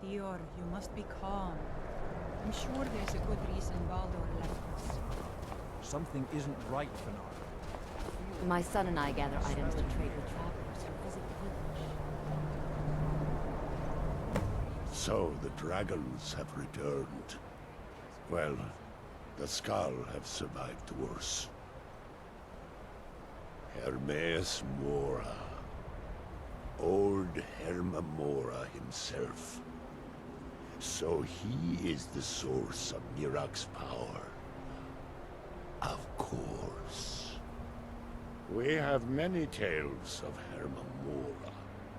Theor, you must be calm. I'm sure there's a good reason Baldur left us. Something isn't right, Fanar. My son and I gather items to trade with travelers who visit the village. So the dragons have returned. Well, the Skull have survived worse. Hermaeus Mora. Old Hermaeus Mora himself. So he is the source of Miraak's power. Of course. We have many tales of Hermaeus Mora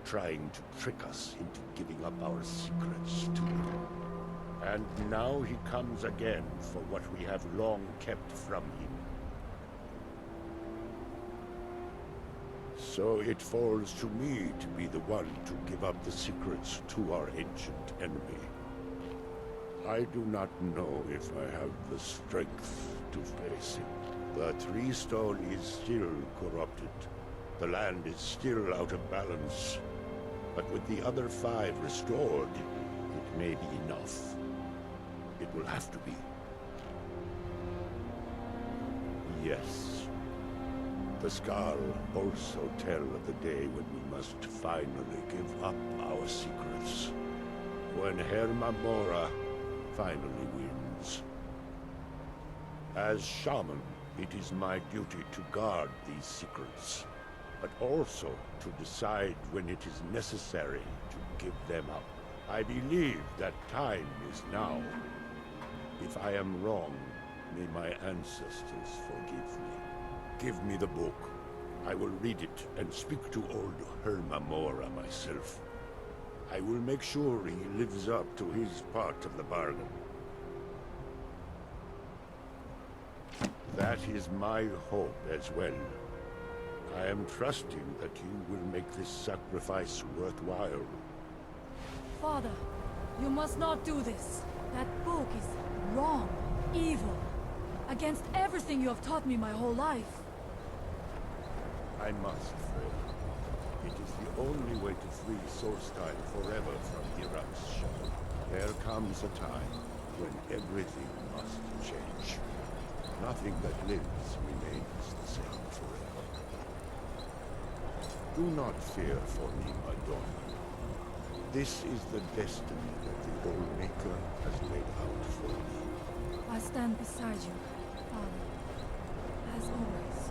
trying to trick us into giving up our secrets to him. And now he comes again for what we have long kept from him. So it falls to me to be the one to give up the secrets to our ancient enemy. I do not know if I have the strength to face him. The Tree Stone is still corrupted. The land is still out of balance. But with the other 5 restored, it may be enough. It will have to be. Yes. The Skull also tell of the day when we must finally give up our secrets. When Hermaeus Mora finally wins. As shaman, it is my duty to guard these secrets, but also to decide when it is necessary to give them up. I believe that time is now. If I am wrong, may my ancestors forgive me. Give me the book. I will read it and speak to old Hermaeus Mora myself. I will make sure he lives up to his part of the bargain. That is my hope as well. I am trusting that you will make this sacrifice worthwhile. Father, you must not do this. That book is wrong, evil, against everything you have taught me my whole life. I must, Fred. It is the only way to free Solstheim forever from Miraak's shadow. There comes a time when everything must change. Nothing that lives remains the same forever. Do not fear for me, my daughter. This is the destiny that the old Maker has laid out for me. I stand beside you, Father, as always.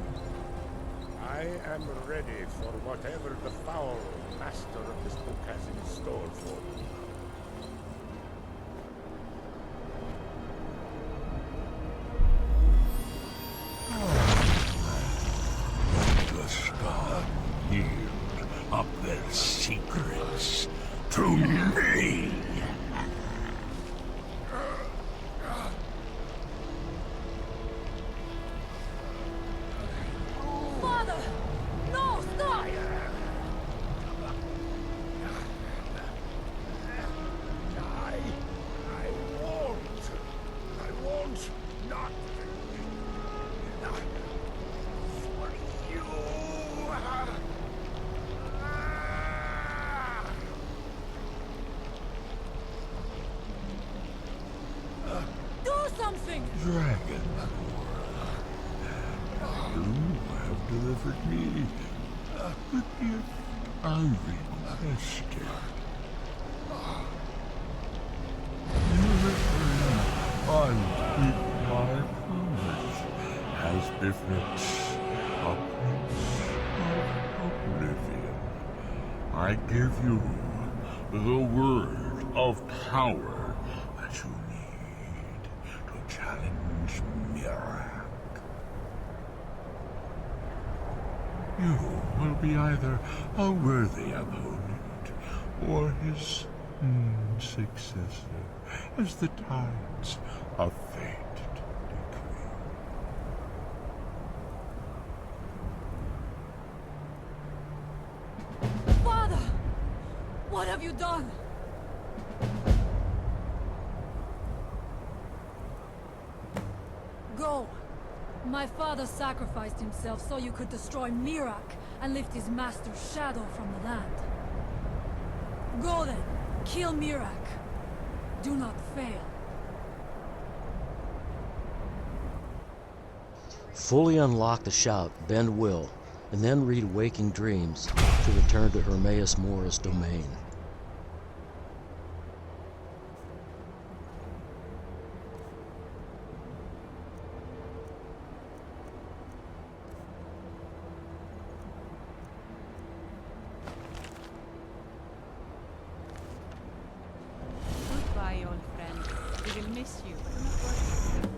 I am ready for whatever the foul master of this book has in store for me. The Skull yield up their secrets to me. Father! No, stop! I won't not for you. Do something! Dragonborn, you have delivered me the gift I requested. You unkeep my promise as befits a prince of oblivion. I give you the word of power that you need to challenge Miraak. You will be either a worthy opponent or his successor, as the tides of fate decree. Father! What have you done? Go! My father sacrificed himself so you could destroy Miraak and lift his master's shadow from the land. Go then! Kill Miraak. Do not fail. Fully unlock the shout, bend will, and then read Waking Dreams to return to Hermaeus Mora's domain. Goodbye, old friend. We will miss you, but not worry.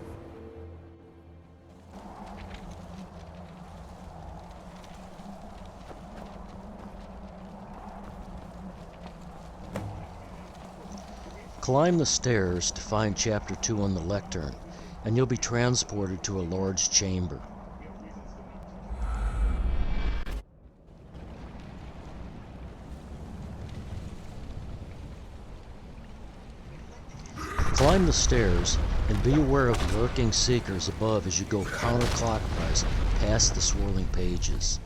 Climb the stairs to find Chapter 2 on the lectern, and you'll be transported to a large chamber. Climb the stairs and be aware of lurking seekers above as you go counterclockwise past the swirling pages.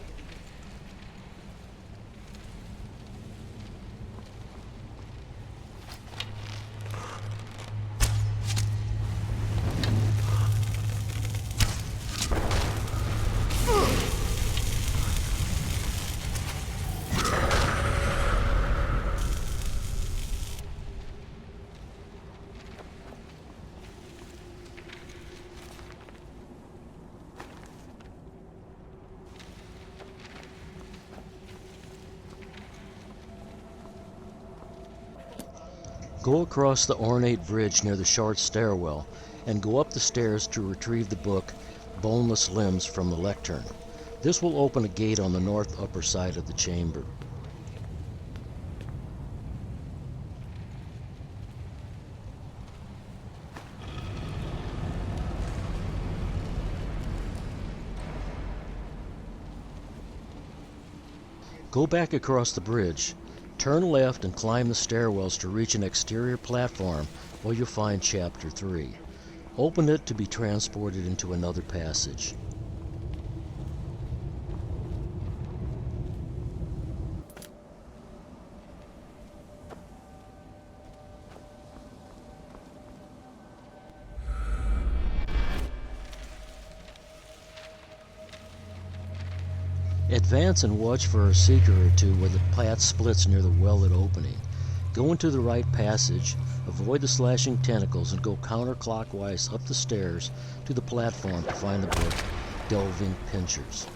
Go across the ornate bridge near the short stairwell and go up the stairs to retrieve the book Boneless Limbs from the lectern. This will open a gate on the north upper side of the chamber. Go back across the bridge. Turn left and climb the stairwells to reach an exterior platform where you'll find Chapter 3. Open it to be transported into another passage. Advance and watch for a seeker or two where the path splits near the well-lit opening. Go into the right passage, avoid the slashing tentacles, and go counterclockwise up the stairs to the platform to find the book Delving Pinchers.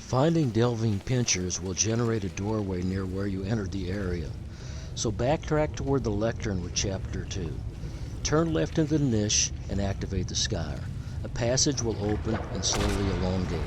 Finding Delving Pinchers will generate a doorway near where you entered the area, so backtrack toward the lectern with Chapter 2. Turn left into the niche and activate the Skyr. A passage will open and slowly elongate.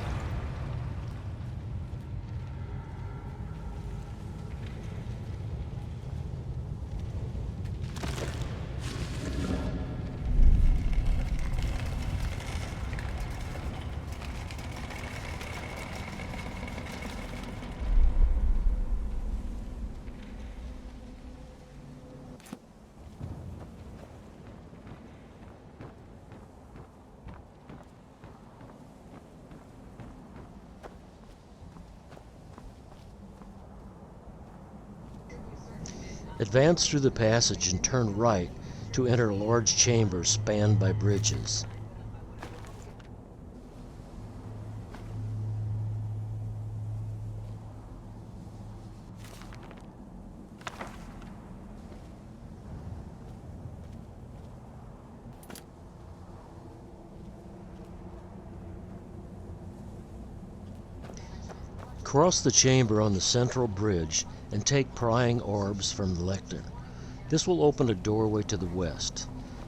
Advance through the passage and turn right to enter a large chamber spanned by bridges. Cross the chamber on the central bridge and take prying orbs from the lectern. This will open a doorway to the west.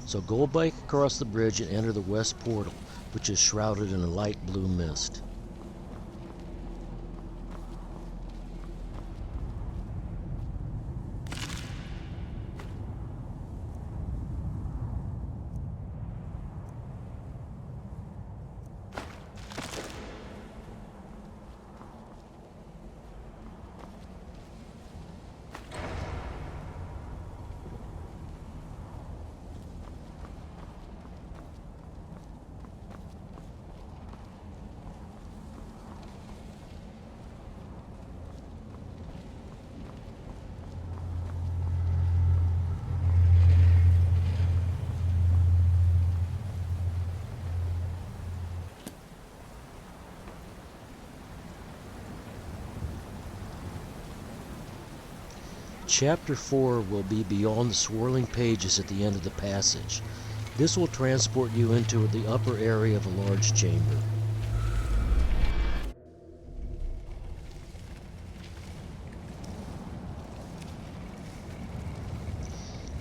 So go back across the bridge and enter the west portal, which is shrouded in a light blue mist. Chapter 4 will be beyond the swirling pages at the end of the passage. This will transport you into the upper area of a large chamber.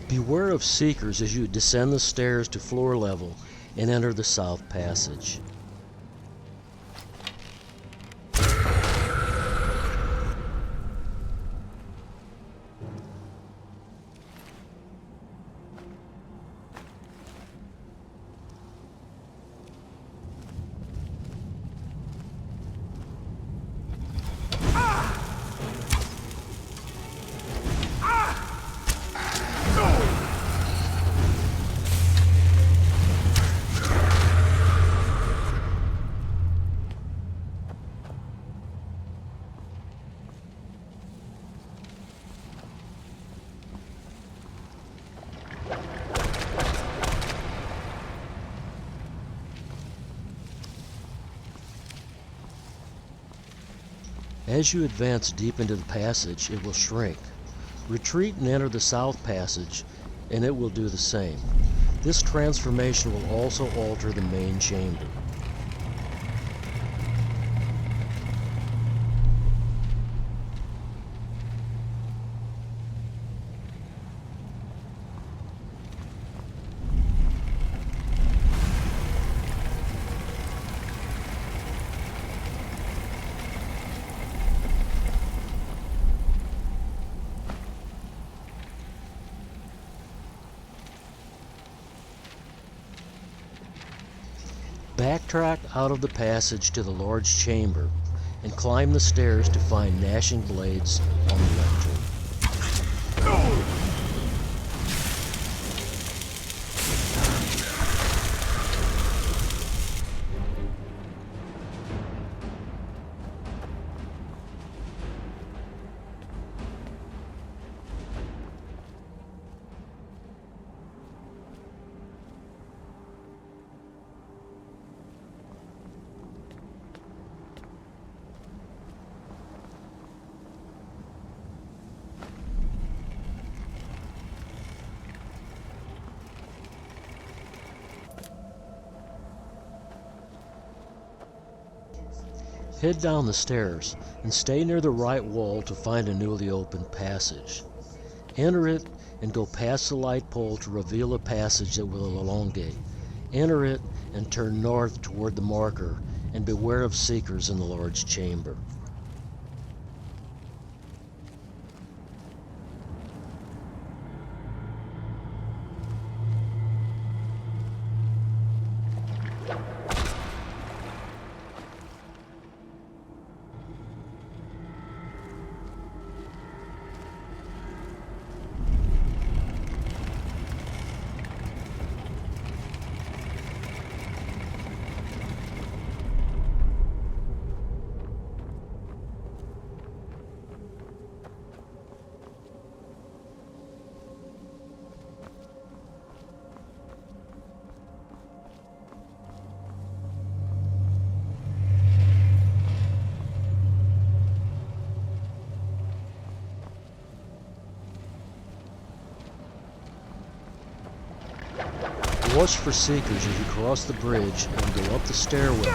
Beware of seekers as you descend the stairs to floor level and enter the south passage. As you advance deep into the passage, it will shrink. Retreat and enter the south passage, and it will do the same. This transformation will also alter the main chamber. Backtrack out of the passage to the large chamber and climb the stairs to find gnashing blades on the lectern. Head down the stairs and stay near the right wall to find a newly opened passage. Enter it and go past the light pole to reveal a passage that will elongate. Enter it and turn north toward the marker, and beware of seekers in the large chamber. Watch for seekers as you cross the bridge and go up the stairways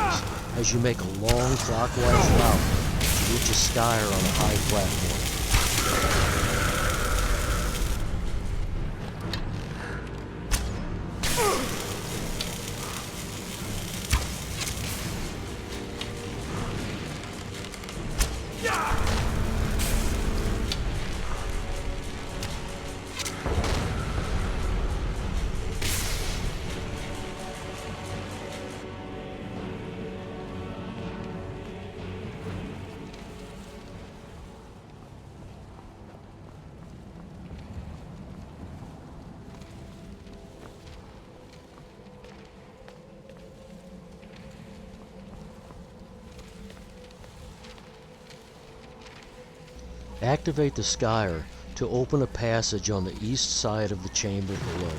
as you make a long clockwise route to reach a skyer on a high platform. Activate the Skyr to open a passage on the east side of the chamber below.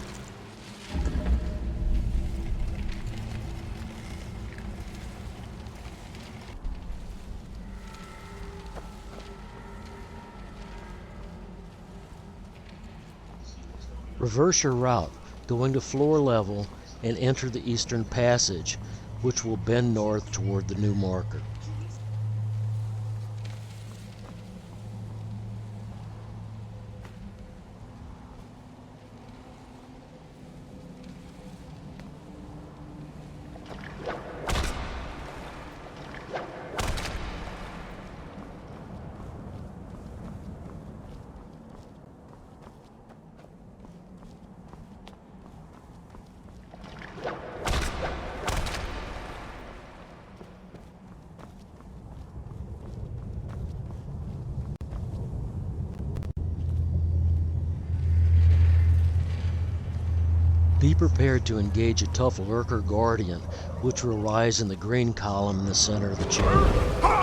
Reverse your route, going to floor level, and enter the eastern passage, which will bend north toward the new marker. Be prepared to engage a tough lurker guardian, which will rise in the green column in the center of the chamber.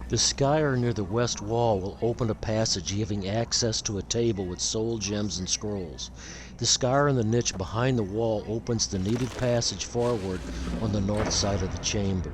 The Skyr near the west wall will open a passage giving access to a table with soul gems and scrolls. The Skyr in the niche behind the wall opens the needed passage forward on the north side of the chamber.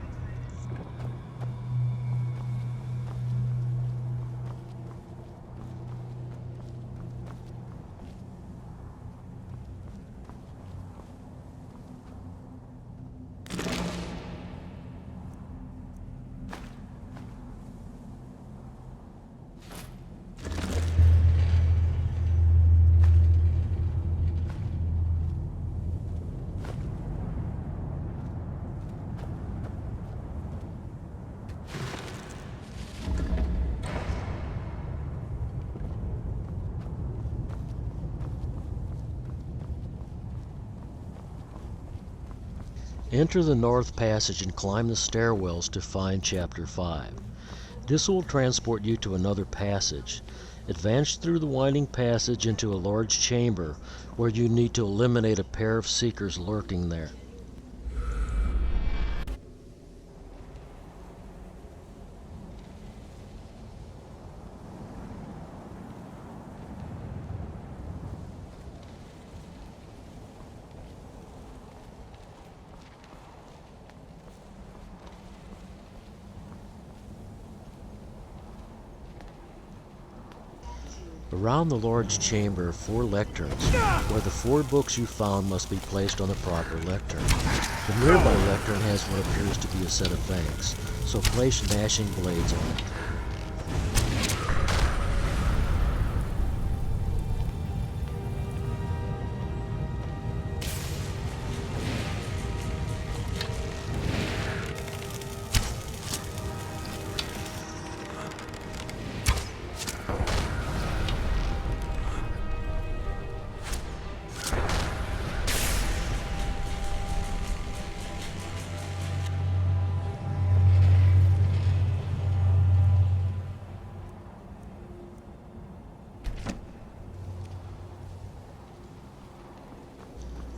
Enter the north passage and climb the stairwells to find Chapter 5. This will transport you to another passage. Advance through the winding passage into a large chamber where you need to eliminate a pair of seekers lurking there. Around the large chamber are 4 lecterns, where the 4 books you found must be placed on the proper lectern. The nearby lectern has what appears to be a set of fangs, so place gnashing blades on it.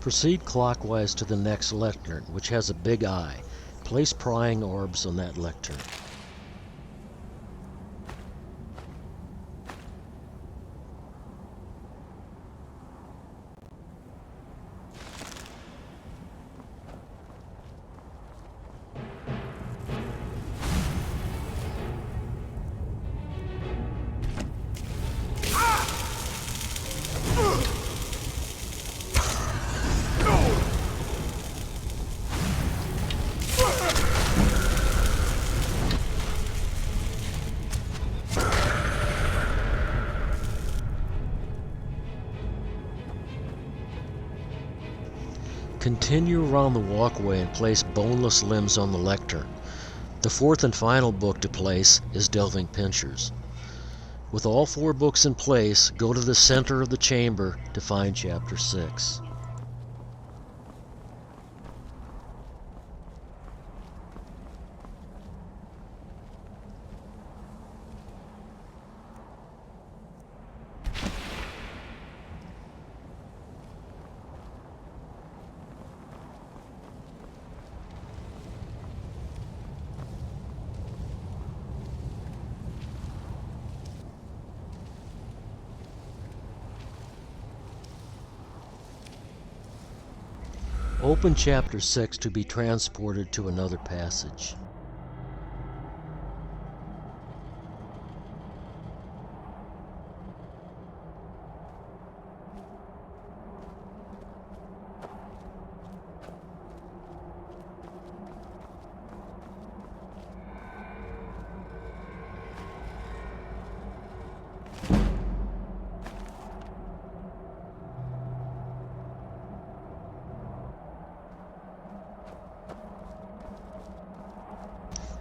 Proceed clockwise to the next lectern, which has a big eye. Place prying orbs on that lectern. Continue around the walkway and place boneless limbs on the lectern. The fourth and final book to place is Delving Pincers. With all 4 books in place, go to the center of the chamber to find Chapter 6. Open Chapter 6 to be transported to another passage.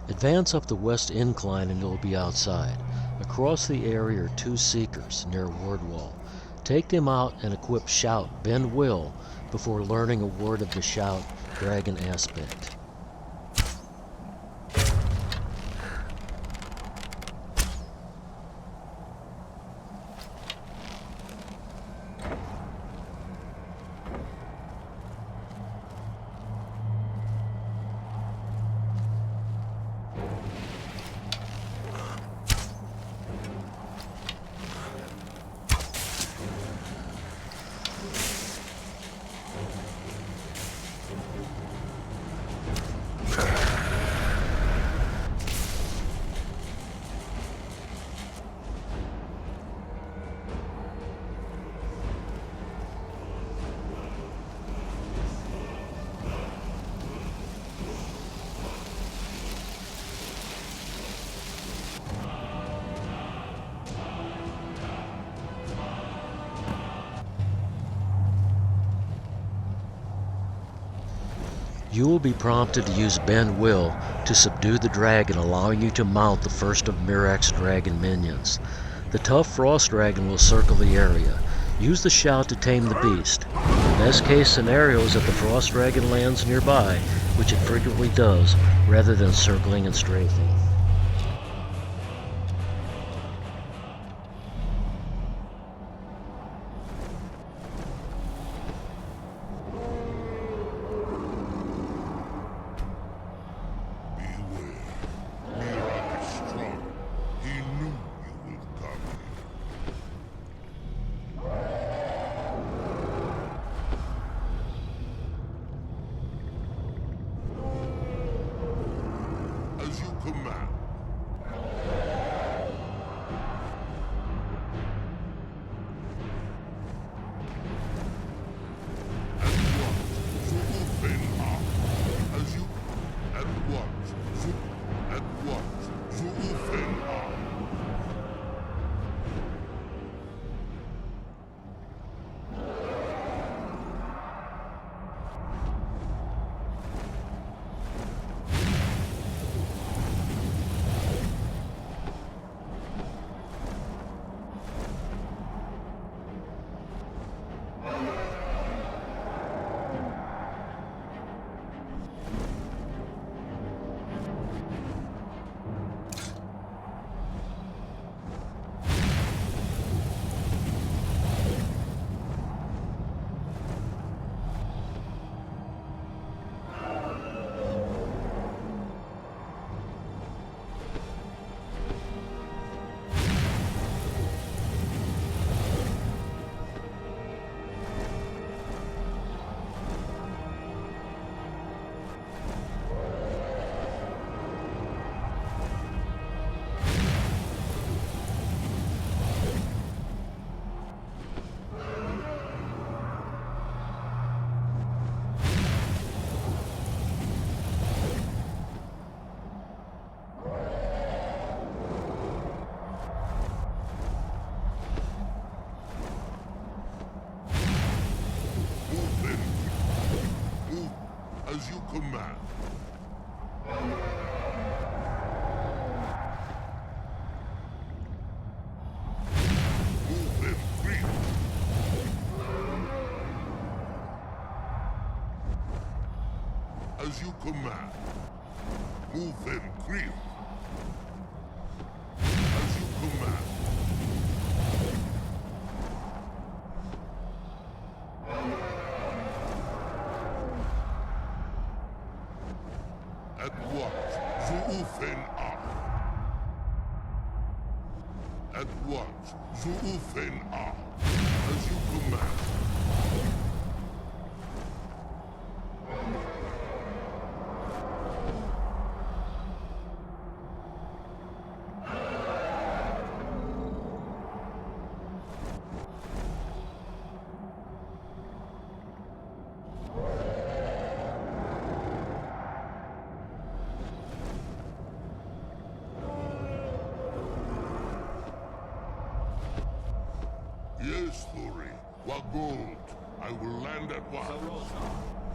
Advance up the west incline and you'll be outside. Across the area are 2 seekers near a ward wall. Take them out and equip Shout Bend Will before learning a word of the Shout Dragon aspect. You will be prompted to use Bend Will to subdue the dragon, allowing you to mount the first of Miraak's dragon minions. The tough frost dragon will circle the area. Use the shout to tame the beast. The best case scenario is that the frost dragon lands nearby, which it frequently does, rather than circling and strafing. As you command. As you command. Move them, Krieg. As you command. At once, zu Ufen ab. At once, zu Ufen ab. As you command. Yes, Thuri. Wagold. I will land at once.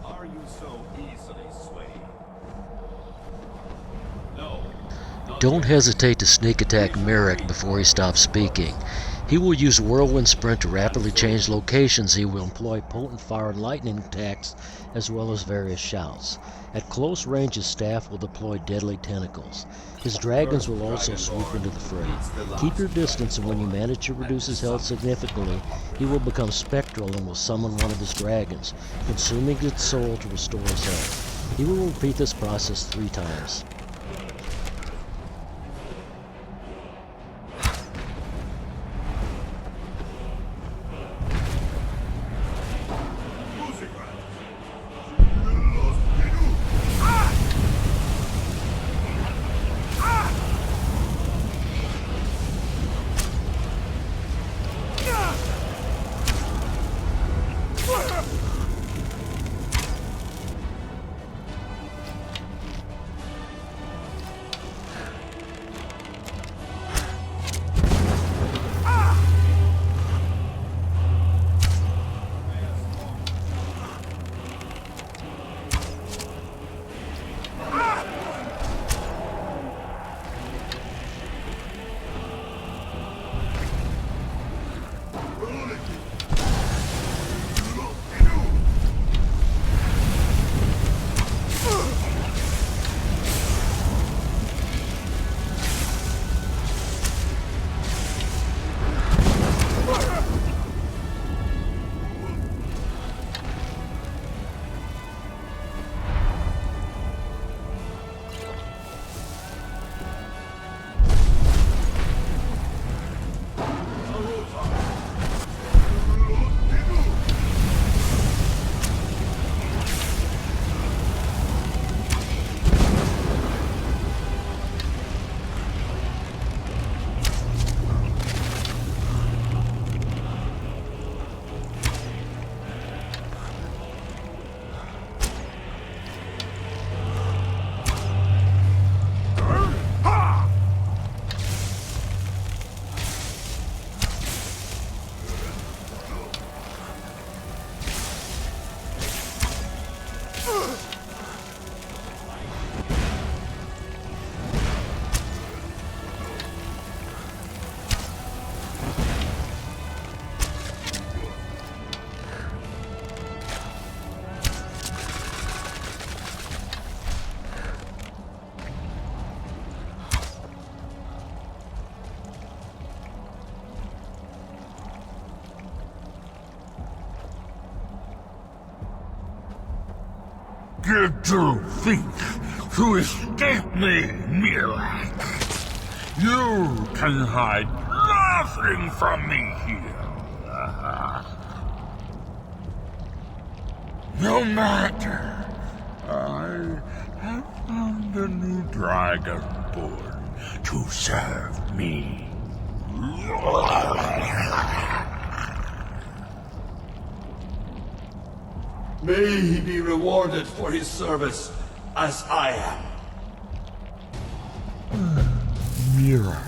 Are you so easily swayed? No. Don't hesitate to sneak attack Miraak before he stops speaking. He will use Whirlwind Sprint to rapidly change locations. He will employ potent fire and lightning attacks, as well as various shouts. At close range, his staff will deploy deadly tentacles. His dragons will also swoop into the fray. Keep your distance, and when you manage to reduce his health significantly, he will become spectral and will summon one of his dragons, consuming its soul to restore his health. He will repeat this process 3 times. Did you think to escape me, Miraak? You can hide nothing from me here. No matter. I have found a new Dragonborn to serve me. May he be rewarded for his service, as I am. Miraak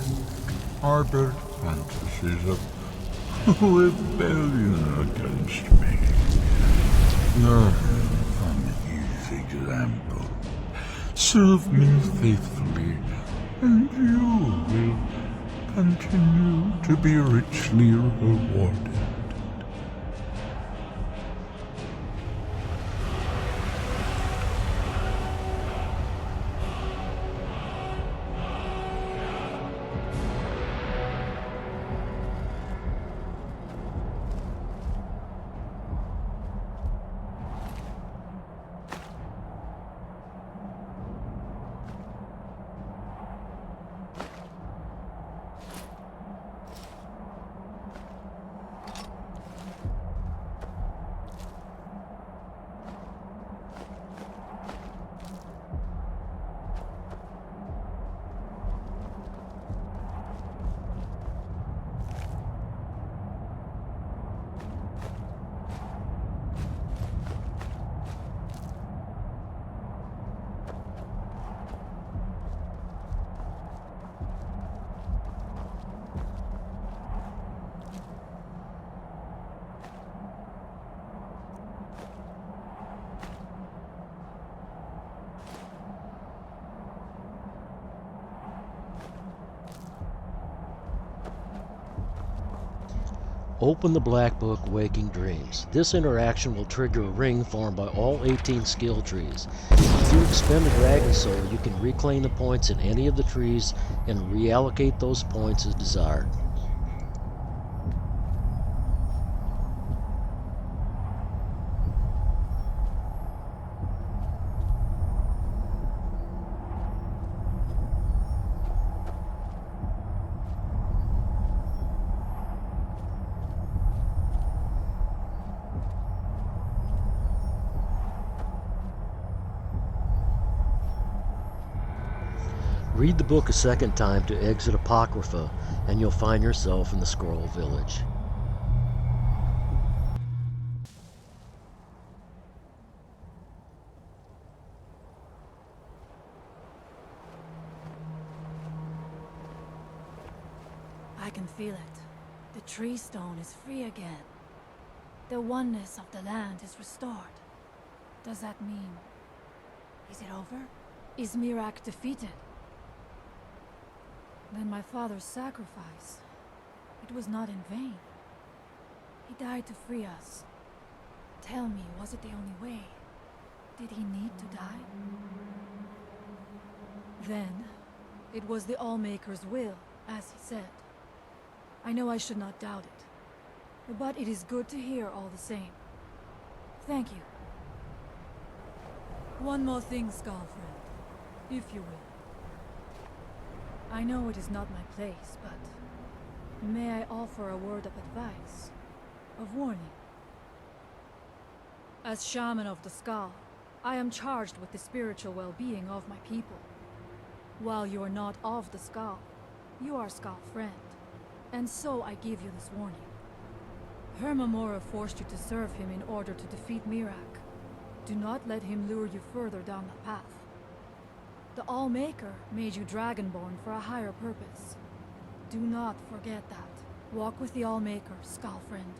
harbored fantasies of rebellion against me. Learn from his example. Serve me faithfully, and you will continue to be richly rewarded. Open the Black Book Waking Dreams. This interaction will trigger a ring formed by all 18 skill trees. If you expend a Dragon Soul, you can reclaim the points in any of the trees and reallocate those points as desired. Read the book a second time to exit Apocrypha, and you'll find yourself in the Scroll Village. I can feel it. The tree stone is free again. The oneness of the land is restored. Does that mean... is it over? Is Miraak defeated? Then my father's sacrifice, it was not in vain. He died to free us. Tell me, was it the only way? Did he need to die? Then, it was the Allmaker's will, as he said. I know I should not doubt it, but it is good to hear all the same. Thank you. One more thing, Skull friend, if you will. I know it is not my place, but may I offer a word of advice, of warning? As Shaman of the Skull, I am charged with the spiritual well-being of my people. While you are not of the Skull, you are Skull friend, and so I give you this warning. Hermaeus Mora forced you to serve him in order to defeat Miraak. Do not let him lure you further down that path. The Allmaker made you Dragonborn for a higher purpose. Do not forget that. Walk with the Allmaker, Skull friend.